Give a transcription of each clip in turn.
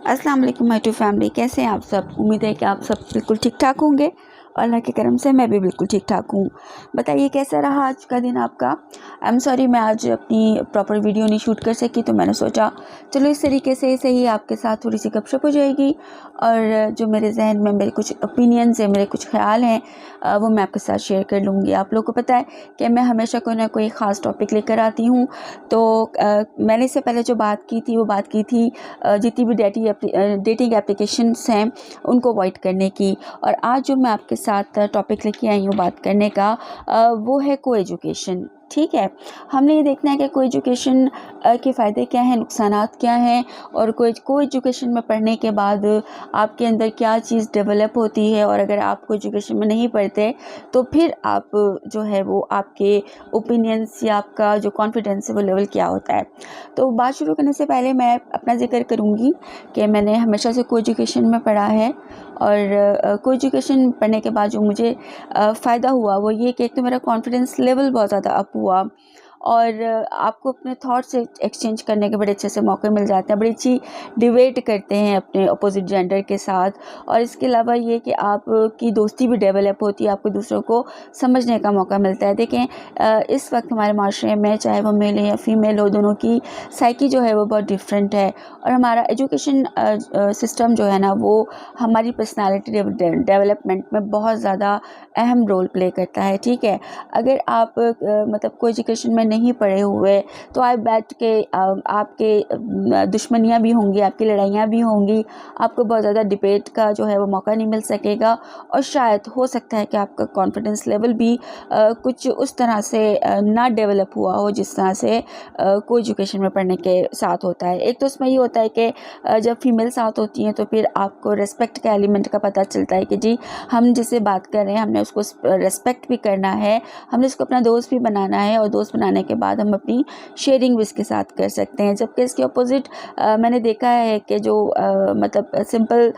अस्सलाम वालेकुम my to family. कैसे हैं आप सब? उम्मीद है कि आप सब बिल्कुल ठीक ठाक होंगे और अल्लाह के करम से मैं भी बिल्कुल ठीक ठाक हूँ। बताइए कैसा रहा आज का दिन आपका? आई एम सॉरी, मैं आज अपनी प्रॉपर वीडियो नहीं शूट कर सकी, तो मैंने सोचा चलो इस तरीके से सही आपके साथ थोड़ी सी गपशप हो जाएगी और जो मेरे जहन में मेरे कुछ ओपिनियंस हैं, मेरे कुछ ख्याल हैं, वो मैं आपके साथ शेयर कर लूँगी। आप लोगों को पता है कि मैं हमेशा कोई ना कोई ख़ास टॉपिक लेकर आती हूँ। तो मैंने इससे पहले जो बात की थी वो बात की थी जितनी भी डेटिंग एप्लीकेशंस हैं उनको अवॉइड करने की। और आज जो मैं आपके साथ टॉपिक लेके आई हूँ बात करने का, वो है को एजुकेशन। ठीक है, हमने ये देखना है कि को एजुकेशन के फ़ायदे क्या हैं, नुकसानात क्या हैं, और को एजुकेशन में पढ़ने के बाद आपके अंदर क्या चीज़ डेवलप होती है। और अगर आप को एजुकेशन में नहीं पढ़ते तो फिर आप जो है वो आपके ओपिनियंस या आपका जो कॉन्फिडेंस है वो लेवल क्या होता है। तो बात शुरू करने से पहले मैं अपना जिक्र करूँगी कि मैंने हमेशा से को एजुकेशन में पढ़ा है। और को एजुकेशन पढ़ने के बाद जो मुझे फ़ायदा हुआ वो ये कि एक तो मेरा कॉन्फिडेंस लेवल बहुत ज़्यादा अप हुआ, और आपको अपने थॉट्स एक्सचेंज करने के बड़े अच्छे से मौके मिल जाते हैं, बड़ी अच्छी डिबेट करते हैं अपने अपोजिट जेंडर के साथ। और इसके अलावा ये कि आपकी दोस्ती भी डेवलप होती है, आपको दूसरों को समझने का मौका मिलता है। देखें, इस वक्त हमारे माशरे में चाहे वो मेल हो या फीमेल हो, दोनों की साइकी जो है वो बहुत डिफरेंट है। और हमारा एजुकेशन सिस्टम जो है ना वो हमारी पर्सनालिटी डेवलपमेंट में बहुत ज़्यादा अहम रोल प्ले करता है। ठीक है, अगर आप मतलब को एजुकेशन में नहीं पढ़े हुए तो आई बैठ के आपके दुश्मनियाँ भी होंगी, आपकी लड़ाइयाँ भी होंगी, आपको बहुत ज़्यादा डिबेट का जो है वो मौका नहीं मिल सकेगा। और शायद हो सकता है कि आपका कॉन्फिडेंस लेवल भी कुछ उस तरह से ना डेवलप हुआ हो जिस तरह से को एजुकेशन में पढ़ने के साथ होता है। एक तो उसमें ये होता है कि जब फीमेल साथ होती हैं तो फिर आपको रेस्पेक्ट का एलिमेंट का पता चलता है कि जी हम जिससे बात कर रहे हैं हमने उसको रेस्पेक्ट भी करना है, हमने उसको अपना दोस्त भी बनाना है, और दोस्त बनाने के बाद हम अपनी शेयरिंग भी इसके साथ कर सकते हैं। जबकि इसके अपोजिट मैंने देखा है कि जो मतलब सिंपल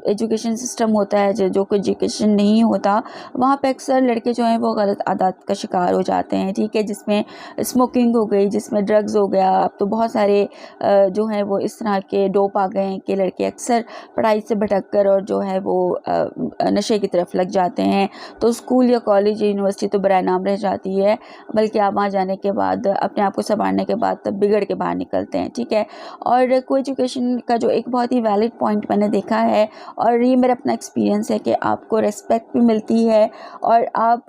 एजुकेशन सिस्टम होता है, जो कोई एजुकेशन नहीं होता, वहाँ पे अक्सर लड़के जो हैं वो गलत आदत का शिकार हो जाते हैं। ठीक है, जिसमें स्मोकिंग हो गई, जिसमें ड्रग्स हो गया। अब तो बहुत सारे जो हैं वो इस तरह के डोप आ गए हैं कि लड़के अक्सर पढ़ाई से भटक कर और जो है वो नशे की तरफ लग जाते हैं। तो स्कूल या कॉलेज या यूनिवर्सिटी तो बराए नाम रह जाती है, बल्कि आप वहाँ जाने के बाद अपने आप को संभालने के बाद तब बिगड़ के बाहर निकलते हैं। ठीक है, और को एजुकेशन का जो एक बहुत ही वैलिड पॉइंट मैंने देखा है, और ये मेरा अपना एक्सपीरियंस है, कि आपको रेस्पेक्ट भी मिलती है और आप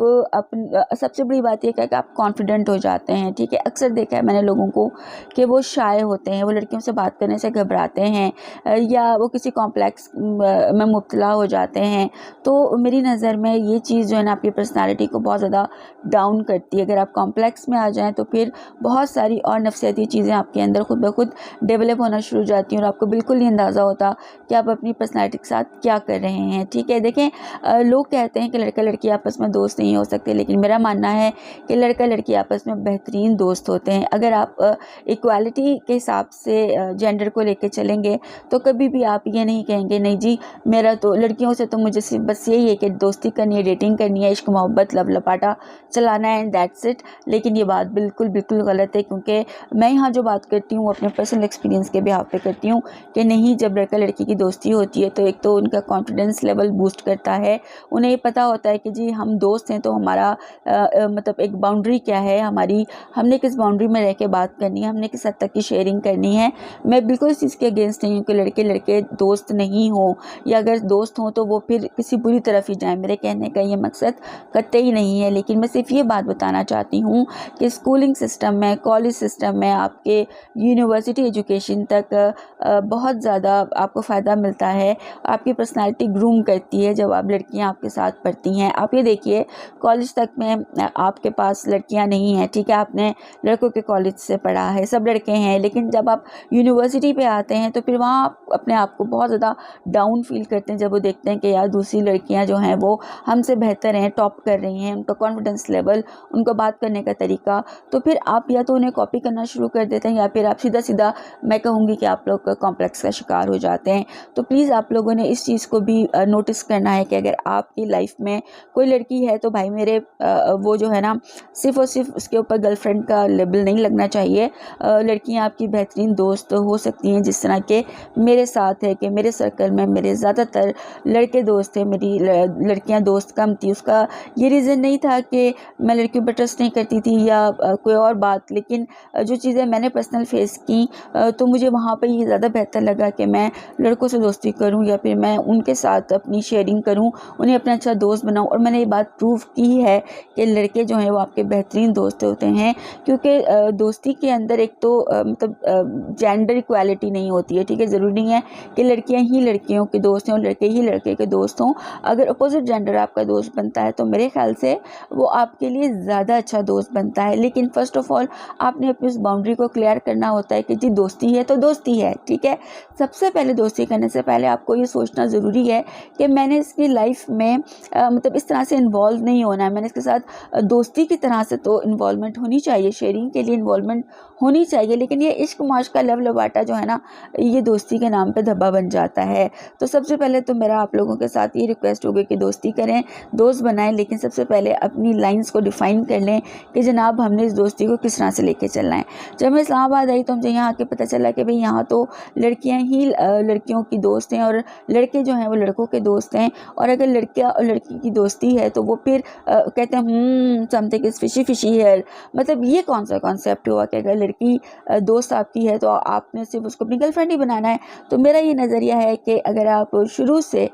सबसे बड़ी बात यह है कि आप कॉन्फिडेंट हो जाते हैं। ठीक है, अक्सर देखा है मैंने लोगों को कि वो शाय होते हैं, वो लड़कियों से बात करने से घबराते हैं या वो किसी कॉम्प्लेक्स में मुब्तला हो जाते हैं। तो मेरी नज़र में ये चीज़ जो है ना आपकी पर्सनालिटी को बहुत ज़्यादा डाउन करती है। अगर आप कॉम्प्लेक्स में आ जाएं तो फिर बहुत सारी और नफसियाती चीज़ें आपके अंदर खुद ब खुद डेवलप होना शुरू हो जाती हैं और आपको बिल्कुल नहीं अंदाज़ा होता कि आप अपनी पर्सनालिटी के साथ क्या कर रहे हैं। ठीक है, देखें, लोग कहते हैं कि लड़का लड़की आपस में दोस्त नहीं हो सकते, लेकिन मेरा मानना है कि लड़का लड़की आपस में बेहतरीन दोस्त होते हैं। अगर आप इक्वालिटी के हिसाब से जेंडर को लेकर चलेंगे तो कभी भी आप ये नहीं कहेंगे नहीं जी मेरा तो लड़कियों से तो मुझे सिर्फ बस यही है कि दोस्ती करनी है, डेटिंग करनी है, इश्क मोहब्बत लव लपाटा चलाना है एंड दैट्स इट। लेकिन ये बात बिल्कुल बिल्कुल गलत है, क्योंकि मैं यहाँ जो बात करती हूँ अपने पर्सनल एक्सपीरियंस के बिहाफ पे करती हूँ कि नहीं, जब लड़का लड़की की दोस्ती होती है तो एक तो उनका कॉन्फिडेंस लेवल बूस्ट करता है। उन्हें ये पता होता है कि जी हम दोस्त हैं तो हमारा मतलब एक बाउंड्री क्या है हमारी, हमने किस बाउंड्री में रह के बात करनी है, हमने किस हद तक की शेयरिंग करनी है। मैं बिल्कुल इस चीज़ के अगेंस्ट नहीं हूँ कि लड़के लड़के दोस्त नहीं हो, या अगर दोस्त हों तो वो फिर किसी बुरी तरफ ही जाएं। मेरे कहने का ये मकसद कतई नहीं है, लेकिन मैं सिर्फ ये बात बताना चाहती हूँ कि स्कूलिंग सिस्टम में, कॉलेज सिस्टम में, आपके यूनिवर्सिटी एजुकेशन तक बहुत ज़्यादा आपको फ़ायदा मिलता है। आपकी पर्सनालिटी ग्रूम करती है जब आप लड़कियाँ आपके साथ पढ़ती हैं। आप ये देखिए, कॉलेज तक में आपके पास लड़कियाँ नहीं हैं, ठीक है, आपने लड़कों के कॉलेज से पढ़ा है, सब लड़के हैं, लेकिन जब आप यूनिवर्सिटी पे आते हैं तो फिर वहाँ आप अपने आप को बहुत ज़्यादा डाउन फील करते हैं जब वो देखते हैं कि यार दूसरी लड़कियां जो हैं वो हमसे बेहतर हैं, टॉप कर रही हैं, उनका कॉन्फिडेंस लेवल, उनका बात करने का तरीका का, तो फिर आप या तो उन्हें कॉपी करना शुरू कर देते हैं या फिर आप सीधा सीधा मैं कहूँगी कि आप लोग कॉम्प्लेक्स का शिकार हो जाते हैं। तो प्लीज़ आप लोगों ने इस चीज़ को भी नोटिस करना है कि अगर आपकी लाइफ में कोई लड़की है तो भाई मेरे वो जो है ना सिर्फ़ और सिर्फ उसके ऊपर गर्लफ्रेंड का लेबल नहीं लगना चाहिए। लड़कियां आपकी बेहतरीन दोस्त हो सकती हैं, जिस तरह के मेरे साथ है कि मेरे सर्कल में मेरे ज़्यादातर लड़के दोस्त थे, मेरी लड़कियां दोस्त कम थी। उसका ये रीज़न नहीं था कि मैं लड़कियों पर ट्रस्ट नहीं करती थी या कोई और बात, लेकिन जो चीज़ें मैंने पर्सनल फेस की तो मुझे वहाँ पर ये ज़्यादा बेहतर लगा कि मैं लड़कों से दोस्ती करूँ या फिर मैं उनके साथ अपनी शेयरिंग करूँ, उन्हें अपना अच्छा दोस्त बनाऊँ। और मैंने ये बात प्रूव की है कि लड़के जो हैं वो आपके बेहतरीन दोस्त होते हैं, क्योंकि दोस्ती के अंदर एक तो मतलब जेंडर इक्वालिटी नहीं होती है, ठीक है। ज़रूरी नहीं है कि लड़कियां ही लड़कियों के दोस्त हों और लड़के ही लड़के के दोस्त हों। अगर अपोजिट जेंडर आपका दोस्त बनता है तो मेरे ख्याल से वो आपके लिए ज़्यादा अच्छा दोस्त बनता है। लेकिन फ़र्स्ट ऑफ़ ऑल आपने अपनी उस बाउंड्री को क्लियर करना होता है कि जी दोस्ती है तो दोस्ती है, ठीक है। सबसे पहले दोस्ती करने से पहले आपको ये सोचना ज़रूरी है कि मैंने इसकी लाइफ में मतलब इस तरह से इन्वॉल्व नहीं होना है। मैंने इसके साथ दोस्ती की तरह से तो इन्वॉल्वमेंट होनी चाहिए, शेयरिंग के लिए इन्वॉल्वमेंट होनी चाहिए, लेकिन ये इश्क माश का लव लबाटा जो है ना, ये दोस्ती के नाम पे धब्बा बन जाता है। तो सबसे पहले तो मेरा आप लोगों के साथ ये रिक्वेस्ट होगी कि दोस्ती करें, दोस्त बनाएं, लेकिन सबसे पहले अपनी लाइंस को डिफ़ाइन कर लें कि जनाब हमने इस दोस्ती को किस तरह से लेके चलना है। जब मैं इस्लामाबाद आई तो मुझे यहाँ आके पता चला कि भाई यहाँ तो लड़कियाँ ही लड़कियों की दोस्त हैं और लड़के जो हैं वो लड़कों के दोस्त हैं। और अगर लड़कियाँ और लड़की की दोस्ती है तो वो फिर कहते हैं समथिंग इज़ फिशी फिशी है। मतलब ये कौन सा कॉन्सेप्ट हुआ कि अगर लड़की दोस्त आपकी है तो आपने सिर्फ उसको अपनी गर्लफ्रेंड ही बनाना है। तो मेरा ये नज़रिया है कि अगर आप शुरू से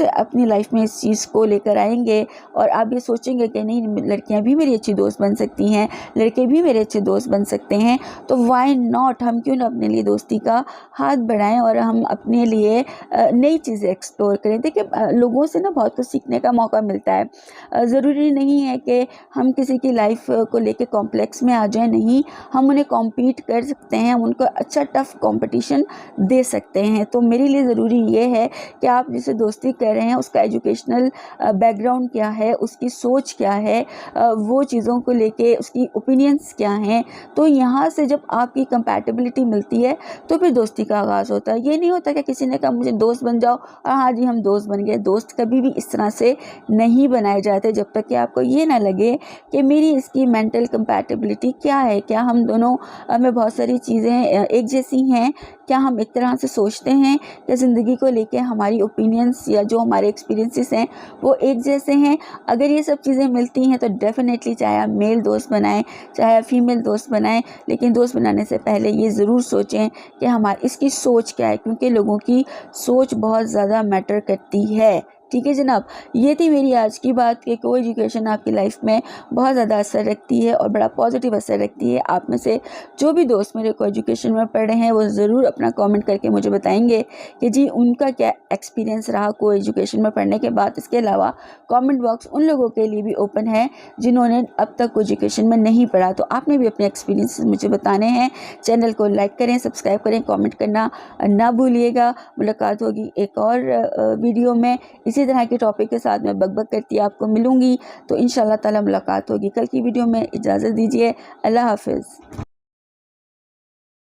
अपनी लाइफ में इस चीज़ को लेकर आएंगे और आप ये सोचेंगे कि नहीं लड़कियां भी मेरी अच्छी दोस्त बन सकती हैं, लड़के भी मेरे अच्छे दोस्त बन सकते हैं, तो वाई नॉट, हम क्यों ना अपने लिए दोस्ती का हाथ बढ़ाएं और हम अपने लिए नई चीज़ें एक्सप्लोर करें। देखिए लोगों से ना बहुत कुछ सीखने का मौका मिलता है। ज़रूरी नहीं है कि हम किसी की लाइफ को लेके कॉम्प्लेक्स में आ जाएं, नहीं, हम उन्हें कॉम्पीट कर सकते हैं, हम उनको अच्छा टफ कंपटीशन दे सकते हैं। तो मेरे लिए ज़रूरी ये है कि आप जिससे दोस्ती कर रहे हैं उसका एजुकेशनल बैकग्राउंड क्या है, उसकी सोच क्या है, वो चीज़ों को लेके उसकी ओपिनियंस क्या हैं। तो यहाँ से जब आपकी कंपैटिबिलिटी मिलती है तो फिर दोस्ती का आगाज़ होता है। ये नहीं होता कि किसी ने कहा मुझे दोस्त बन जाओ और हाँ जी हम दोस्त बन गए। दोस्त कभी भी इस तरह से नहीं बनाए जाते जब तक कि आपको ये ना लगे कि मेरी इसकी मेंटल कंपैटिबिलिटी क्या है, क्या हम दोनों में बहुत सारी चीज़ें एक जैसी हैं, क्या हम एक तरह से सोचते हैं, क्या ज़िंदगी को लेके हमारी ओपिनियंस या जो हमारे एक्सपीरियंसेस हैं वो एक जैसे हैं। अगर ये सब चीज़ें मिलती हैं तो डेफ़िनेटली चाहे आप मेल दोस्त बनाएं चाहे आप फीमेल दोस्त बनाएं, लेकिन दोस्त बनाने से पहले ये ज़रूर सोचें कि हमारी इसकी सोच क्या है, क्योंकि लोगों की सोच बहुत ज़्यादा मैटर करती है। ठीक है जनाब, ये थी मेरी आज की बात कि को एजुकेशन आपकी लाइफ में बहुत ज़्यादा असर रखती है और बड़ा पॉजिटिव असर रखती है। आप में से जो भी दोस्त मेरे को एजुकेशन में पढ़ रहे हैं वो ज़रूर अपना कमेंट करके मुझे बताएंगे कि जी उनका क्या एक्सपीरियंस रहा को एजुकेशन में पढ़ने के बाद। इसके अलावा कमेंट बॉक्स उन लोगों के लिए भी ओपन है जिन्होंने अब तक को एजुकेशन में नहीं पढ़ा, तो आपने भी अपने एक्सपीरियंस मुझे बताने हैं। चैनल को लाइक करें, सब्सक्राइब करें, कॉमेंट करना ना भूलिएगा। मुलाकात होगी एक और वीडियो में इसी तरह के टॉपिक के साथ मैं बक करती आपको मिलूंगी। तो इंशाल्लाह ताला मुलाकात होगी कल की वीडियो में। इजाज़त दीजिए, अल्लाह हाफिज़।